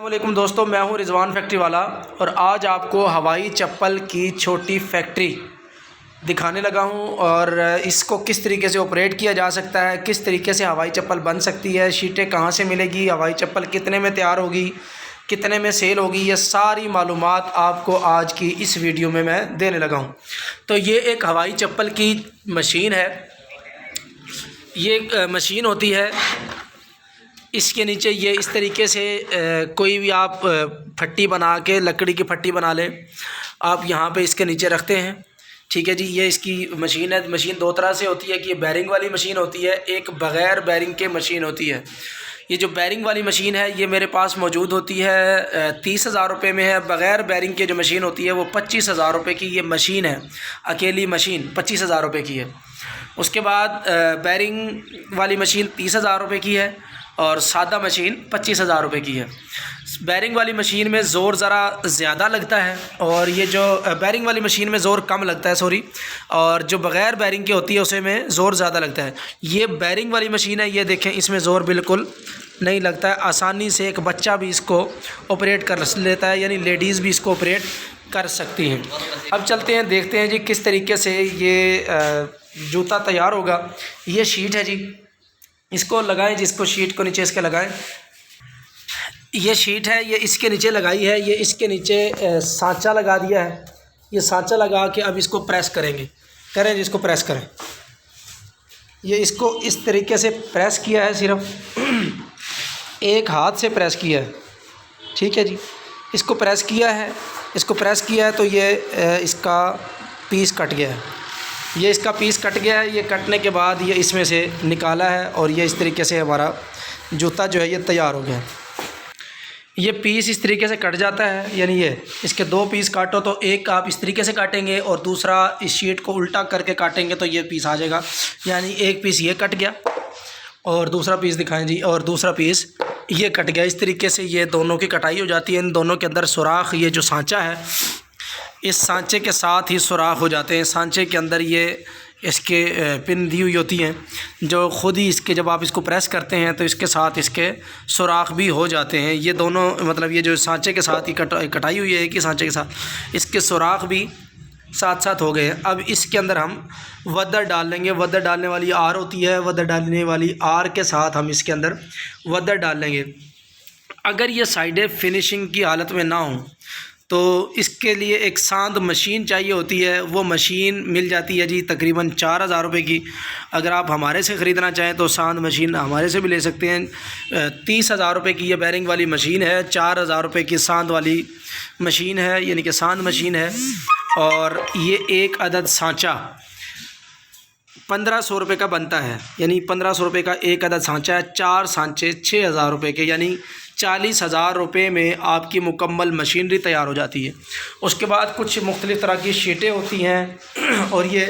अस्सलामुअलैकुम दोस्तों, मैं हूं रिजवान फैक्ट्री वाला और आज आपको हवाई चप्पल की छोटी फैक्ट्री दिखाने लगा हूं और इसको किस तरीके से ऑपरेट किया जा सकता है, किस तरीके से हवाई चप्पल बन सकती है, शीटें कहां से मिलेगी, हवाई चप्पल कितने में तैयार होगी, कितने में सेल होगी, ये सारी मालूमात आपको आज की इस वीडियो में मैं देने लगा हूँ। तो ये एक हवाई चप्पल की मशीन है। ये मशीन होती है, इसके नीचे ये इस तरीके से कोई भी आप फट्टी बना के, लकड़ी की फट्टी बना लें, आप यहाँ पे इसके नीचे रखते हैं। ठीक है जी, ये इसकी मशीन है। मशीन दो तरह से होती है कि ये बैरिंग वाली मशीन होती है, एक बग़ैर बैरिंग के मशीन होती है। ये जो बैरिंग वाली मशीन है ये मेरे पास मौजूद होती है 30,000 रुपये में है। बग़ैर बैरिंग की जो मशीन होती है वो 25,000 रुपये की ये मशीन है। अकेली मशीन 25,000 रुपये की है। उसके बाद बैरिंग वाली मशीन 30,000 रुपये की है और सादा मशीन 25,000 रुपये की है। बैरिंग वाली मशीन में ज़ोर ज़रा ज़्यादा लगता है और ये जो बैरिंग वाली मशीन में ज़ोर कम लगता है, सॉरी, और जो बग़ैर बैरिंग की होती है उसे में ज़ोर ज़्यादा लगता है। ये बैरिंग वाली मशीन है, ये देखें, इसमें ज़ोर बिल्कुल नहीं लगता है। आसानी से एक बच्चा भी इसको ऑपरेट कर लेता है, यानी लेडीज़ भी इसको ऑपरेट कर सकती हैं। अब चलते हैं, देखते हैं जी किस तरीके से ये जूता तैयार होगा। ये शीट है जी, इसको लगाएं, जिसको शीट को नीचे इसके लगाएं। ये शीट है, ये इसके नीचे लगाई है, ये इसके नीचे सांचा लगा दिया है। ये सांचा लगा के अब इसको प्रेस करें जिसको प्रेस करें। ये इसको इस तरीके से प्रेस किया है, सिर्फ एक हाथ से प्रेस किया है। ठीक है जी, इसको प्रेस किया है तो ये इसका पीस कट गया है। ये इसका पीस कट गया है। ये कटने के बाद ये इसमें से निकाला है और ये इस तरीके से हमारा जूता जो है ये तैयार हो गया है। ये पीस इस तरीके से कट जाता है, यानी ये इसके दो पीस काटो तो एक आप इस तरीके से काटेंगे और दूसरा इस शीट को उल्टा करके काटेंगे तो ये पीस आ जाएगा। यानी एक पीस ये कट गया और दूसरा पीस दिखाएं जी, और दूसरा पीस ये कट गया। इस तरीके से ये दोनों की कटाई हो जाती है। इन दोनों के अंदर सुराख, ये जो सांचा है, इस सांचे के साथ ही सुराख हो जाते हैं। सांचे के अंदर ये इसके पिन दी हुई होती हैं, जो ख़ुद ही इसके जब आप इसको प्रेस करते हैं तो इसके साथ इसके सुराख भी हो जाते हैं। ये दोनों, मतलब ये जो सांचे के साथ ही कटाई हुई है, कि सांचे के साथ इसके सुराख भी साथ साथ हो गए हैं। अब इसके अंदर हम वदर डाल लेंगे। वदर डालने वाली आर होती है, वदर डालने वाली आर के साथ हम इसके अंदर वदर डाल लेंगे। अगर ये साइडें फिनिशिंग की हालत में ना हो तो इसके लिए एक सांद मशीन चाहिए होती है। वो मशीन मिल जाती है जी तकरीबन 4,000 रुपये की। अगर आप हमारे से ख़रीदना चाहें तो सांद मशीन हमारे से भी ले सकते हैं। 30,000 रुपये की ये बैरिंग वाली मशीन है, 4,000 रुपये की सांद वाली मशीन है, यानी कि सांद मशीन है। और ये एक अदद सांचा 1,500 रुपये का बनता है, यानी 1,500 रुपये का एक अदद सांचा है। 4 सांचे 6,000 रुपये के, यानी 40,000 रुपये में आपकी मुकम्मल मशीनरी तैयार हो जाती है। उसके बाद कुछ मुख्तलिफ़ तरह की शीटें होती हैं और ये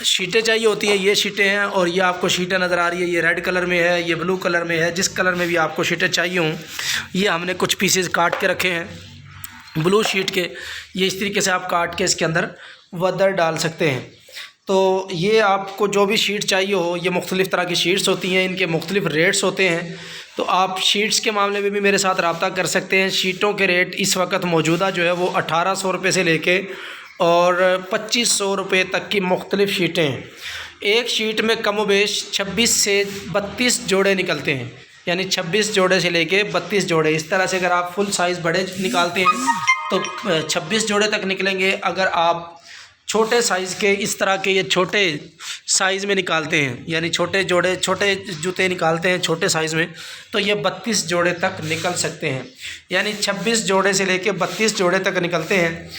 शीटें चाहिए होती हैं। ये शीटें हैं और ये आपको शीटें नज़र आ रही है, ये रेड कलर में है, ये ब्लू कलर में है। जिस कलर में भी आपको शीटें चाहिए हों, ये हमने कुछ पीसेस काट के रखे हैं ब्लू शीट के। ये इस तरीके से आप काट के इसके अंदर वदर डाल सकते हैं। तो ये आपको जो भी शीट चाहिए हो, ये मुख्तलिफ़ तरह की शीट्स होती हैं, इनके मुख्तलिफ़ रेट्स होते हैं। तो आप शीट्स के मामले में भी मेरे साथ रब्ता कर सकते हैं। शीटों के रेट इस वक्त मौजूदा जो है वो 1,800 रुपये से लेके और 2,500 रुपये तक की मुख्तलिफ़ शीटें हैं। एक शीट में कम व बेश 26 से 32 जोड़े निकलते हैं, यानी 26 जोड़े से लेके 32 जोड़े। इस तरह से अगर आप फुल साइज़ बड़े निकालते हैं तो 26 जोड़े तक निकलेंगे। अगर आप छोटे साइज़ के, इस तरह के ये छोटे साइज़ में निकालते हैं, यानी छोटे जूते निकालते हैं छोटे साइज़ में, तो ये 32 जोड़े तक निकल सकते हैं। यानी 26 जोड़े से लेके 32 जोड़े तक निकलते हैं।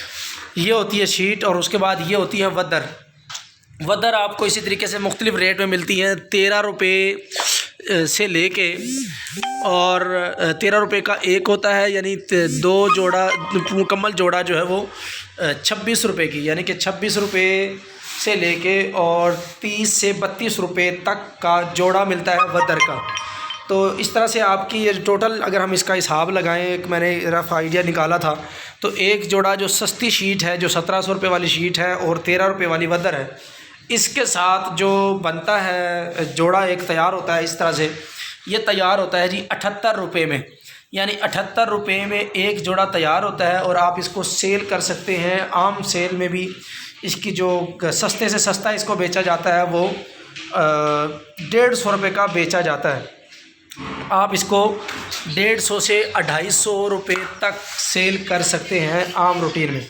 ये होती है शीट। और उसके बाद ये होती है वदर। वदर आपको इसी तरीके से मुख्तलिफ़ रेट में मिलती हैं। 13 रुपये से लेके और 13 रुपये का एक होता है, यानी 2 जोड़ा, मुकम्मल जोड़ा जो है वो 26 रुपये की, यानी कि 26 रुपये से लेके और 30 से 32 रुपये तक का जोड़ा मिलता है वदर का। तो इस तरह से आपकी ये टोटल, अगर हम इसका हिसाब लगाएं, एक मैंने रफ़ आइडिया निकाला था, तो एक जोड़ा जो सस्ती शीट है, जो 1,700 रुपये वाली शीट है और 13 रुपये वाली वदर है, इसके साथ जो बनता है जोड़ा एक तैयार होता है इस तरह से, ये तैयार होता है जी 78 रुपये में। यानी 78 रुपये में एक जोड़ा तैयार होता है और आप इसको सेल कर सकते हैं। आम सेल में भी इसकी जो सस्ते से सस्ता इसको बेचा जाता है वो 150 रुपये का बेचा जाता है। आप इसको 150 से 250 रुपये तक सेल कर सकते हैं आम रूटीन में।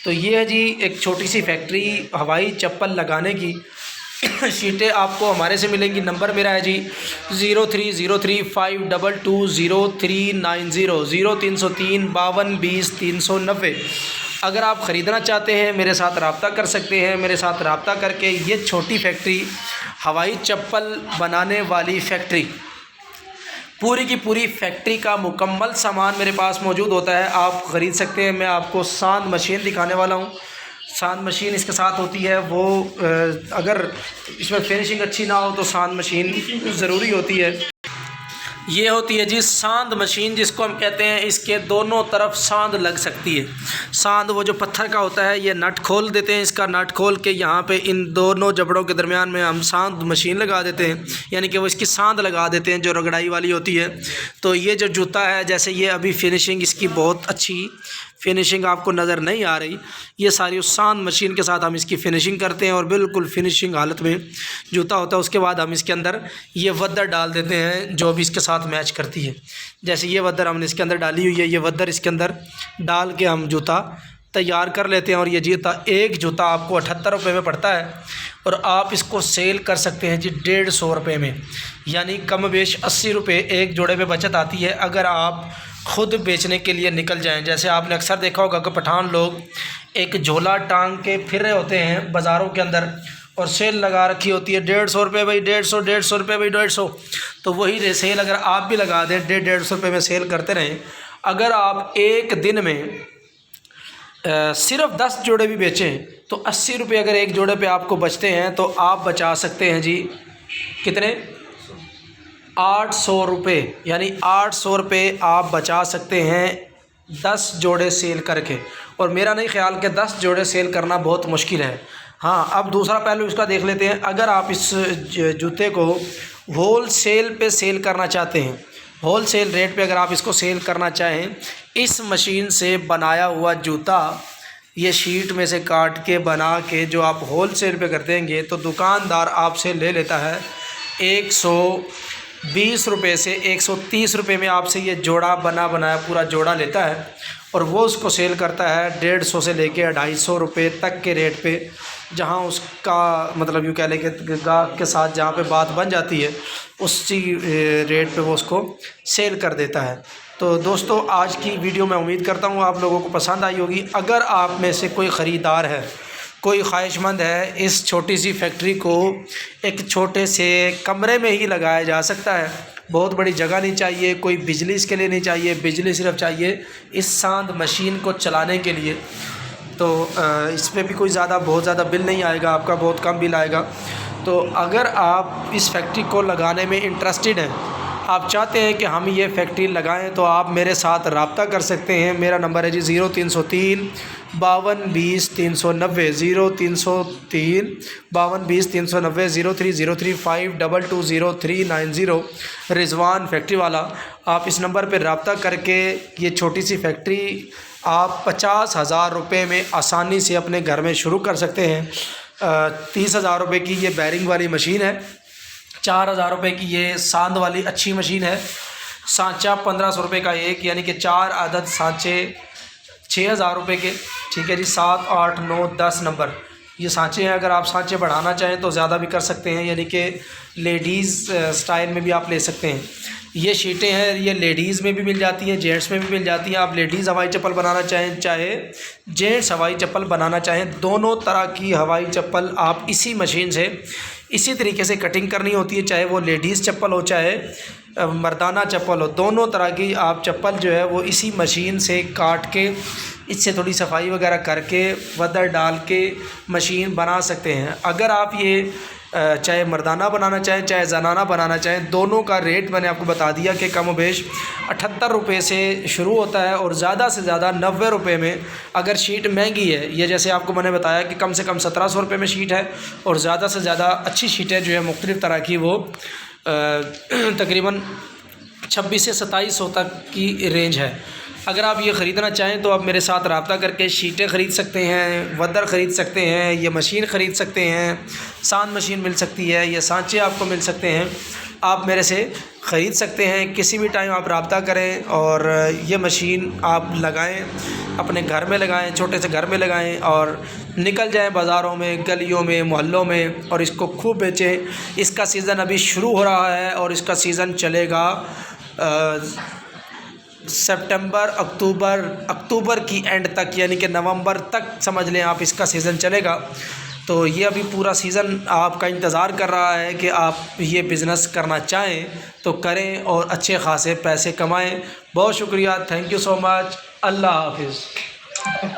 तो ये है जी एक छोटी सी फैक्ट्री हवाई चप्पल लगाने की। शीटें आपको हमारे से मिलेंगी। नंबर मेरा है जी 0303522039 0303 52 20 390। अगर आप ख़रीदना चाहते हैं मेरे साथ रब्ता कर सकते हैं। मेरे साथ रब्ता करके ये छोटी फैक्ट्री हवाई चप्पल बनाने वाली फैक्ट्री, पूरी की पूरी फैक्ट्री का मुकम्मल सामान मेरे पास मौजूद होता है, आप ख़रीद सकते हैं। मैं आपको सांद मशीन दिखाने वाला हूँ। सांद मशीन इसके साथ होती है। वो अगर इसमें फिनिशिंग अच्छी ना हो तो सांद मशीन ज़रूरी होती है। ये होती है जी सांद मशीन, जिसको हम कहते हैं इसके दोनों तरफ सांद लग सकती है। सांद वो जो पत्थर का होता है, ये नट खोल देते हैं। इसका नट खोल के यहाँ पे इन दोनों जबड़ों के दरमियान में हम सांद मशीन लगा देते हैं, यानी कि वो इसकी सांद लगा देते हैं जो रगड़ाई वाली होती है। तो ये जो जूता है, जैसे ये अभी फिनिशिंग इसकी बहुत अच्छी फिनिशिंग आपको नज़र नहीं आ रही, ये सारी उस सांद मशीन के साथ हम इसकी फ़िनिशिंग करते हैं और बिल्कुल फिनिशिंग हालत में जूता होता है। उसके बाद हम इसके अंदर ये वद्दर डाल देते हैं जो भी इसके साथ मैच करती है। जैसे ये वद्दर हमने इसके अंदर डाली हुई है, ये वद्दर इसके अंदर डाल के हम जूता तैयार कर लेते हैं। और ये एक जूता आपको 78 रुपये में पड़ता है और आप इसको सेल कर सकते हैं जी 150 रुपये में, यानी कम बेश 80 रुपये एक जोड़े पे बचत आती है अगर आप ख़ुद बेचने के लिए निकल जाएं। जैसे आपने अक्सर देखा होगा कि पठान लोग एक झोला टांग के फिर रहे होते हैं बाज़ारों के अंदर और सेल लगा रखी होती है 150 रुपये भाई 150 रुपये भाई 150। तो वही सेल अगर आप भी लगा दें 150 रुपये में सेल करते रहें, अगर आप एक दिन में सिर्फ 10 जोड़े भी बेचें तो 80 रुपये अगर एक जोड़े पे आपको बचते हैं तो आप बचा सकते हैं जी कितने, 800 रुपये। यानी 800 रुपये आप बचा सकते हैं 10 जोड़े सेल करके। और मेरा नहीं ख्याल कि 10 जोड़े सेल करना बहुत मुश्किल है। हाँ, अब दूसरा पहलू इसका देख लेते हैं। अगर आप इस जूते को होल सेल पे सेल करना चाहते हैं, होल सेल रेट पे अगर आप इसको सेल करना चाहें, इस मशीन से बनाया हुआ जूता ये शीट में से काट के बना के जो आप होल सेल पे कर देंगे तो दुकानदार आपसे ले लेता है 120 रुपये से 130 रुपये में आपसे ये जोड़ा बनाया पूरा जोड़ा लेता है और वो उसको सेल करता है 150 से लेके 250 रुपये तक के रेट पे। जहाँ उसका मतलब यूँ कह लें कि ग्राहक के साथ जहाँ पे बात बन जाती है उसी रेट पे वो उसको सेल कर देता है। तो दोस्तों, आज की वीडियो मैं उम्मीद करता हूँ आप लोगों को पसंद आई होगी। अगर आप में से कोई ख़रीदार है, कोई ख्वाहिशमंद है, इस छोटी सी फैक्ट्री को एक छोटे से कमरे में ही लगाया जा सकता है। बहुत बड़ी जगह नहीं चाहिए, कोई बिजली इसके लिए नहीं चाहिए, बिजली सिर्फ चाहिए इस सांद मशीन को चलाने के लिए। तो इस पर भी कोई बहुत ज़्यादा बिल नहीं आएगा, आपका बहुत कम बिल आएगा। तो अगर आप इस फैक्ट्री को लगाने में इंटरेस्टेड हैं, आप चाहते हैं कि हम ये फैक्ट्री लगाएं, तो आप मेरे साथ रब्ता कर सकते हैं। मेरा नंबर है जी 0303 52 20 390 0303 52 20 390 0303 5220 रिजवान फैक्ट्री वाला। आप इस नंबर पर रब्ता करके ये छोटी सी फैक्ट्री आप 50,000 रुपये में आसानी से अपने घर में शुरू कर सकते हैं। 30,000 रुपये की ये बैरिंग वाली मशीन है, 4,000 रुपये की ये सांद वाली अच्छी मशीन है। सांचा 1500 रुपये का एक, यानी कि 4 अदद सांचे 6,000 रुपये के। ठीक है जी, 7, 8, 9, 10 नंबर ये सांचे हैं। अगर आप सांचे बढ़ाना चाहें तो ज़्यादा भी कर सकते हैं, यानी कि लेडीज़ स्टाइल में भी आप ले सकते हैं। ये शीटें हैं, ये लेडीज़ में भी मिल जाती हैं, जेंट्स में भी मिल जाती हैं। आप लेडीज़ हवाई चप्पल बनाना चाहें, चाहे जेंट्स हवाई चप्पल बनाना चाहें, दोनों तरह की हवाई चप्पल आप इसी मशीन से इसी तरीके से कटिंग करनी होती है। चाहे वो लेडीज़ चप्पल हो, चाहे मर्दाना चप्पल हो, दोनों तरह की आप चप्पल जो है वो इसी मशीन से काट के इससे थोड़ी सफाई वगैरह करके वदर डाल के मशीन बना सकते हैं। अगर आप ये चाहे मर्दाना बनाना चाहें चाहे जनाना बनाना चाहें, दोनों का रेट मैंने आपको बता दिया कि कम बेश 78 रुपये से शुरू होता है और ज़्यादा से ज़्यादा 90 रुपये में। अगर शीट महंगी है, ये जैसे आपको मैंने बताया कि कम से कम 1700 रुपये में शीट है, और ज़्यादा से ज़्यादा अच्छी शीटें जो है मुख्तलिफ़ तरह की वो तकरीबन 26 से 2700 तक की रेंज है। अगर आप ये ख़रीदना चाहें तो आप मेरे साथ रब्ता करके शीटें ख़रीद सकते हैं, वदर ख़रीद सकते हैं, ये मशीन ख़रीद सकते हैं, सांद मशीन मिल सकती है, ये सांचे आपको मिल सकते हैं। आप मेरे से ख़रीद सकते हैं, किसी भी टाइम आप रब्ता करें और ये मशीन आप लगाएं, अपने घर में लगाएं, छोटे से घर में लगाएं और निकल जाएं बाज़ारों में, गलियों में, मोहल्लों में और इसको खूब बेचें। इसका सीज़न अभी शुरू हो रहा है और इसका सीज़न चलेगा सितंबर अक्टूबर की एंड तक, यानी कि नवंबर तक समझ लें आप, इसका सीज़न चलेगा। तो ये अभी पूरा सीज़न आपका इंतज़ार कर रहा है कि आप ये बिज़नेस करना चाहें तो करें और अच्छे खासे पैसे कमाएं। बहुत शुक्रिया, थैंक यू सो मच, अल्लाह हाफिज़।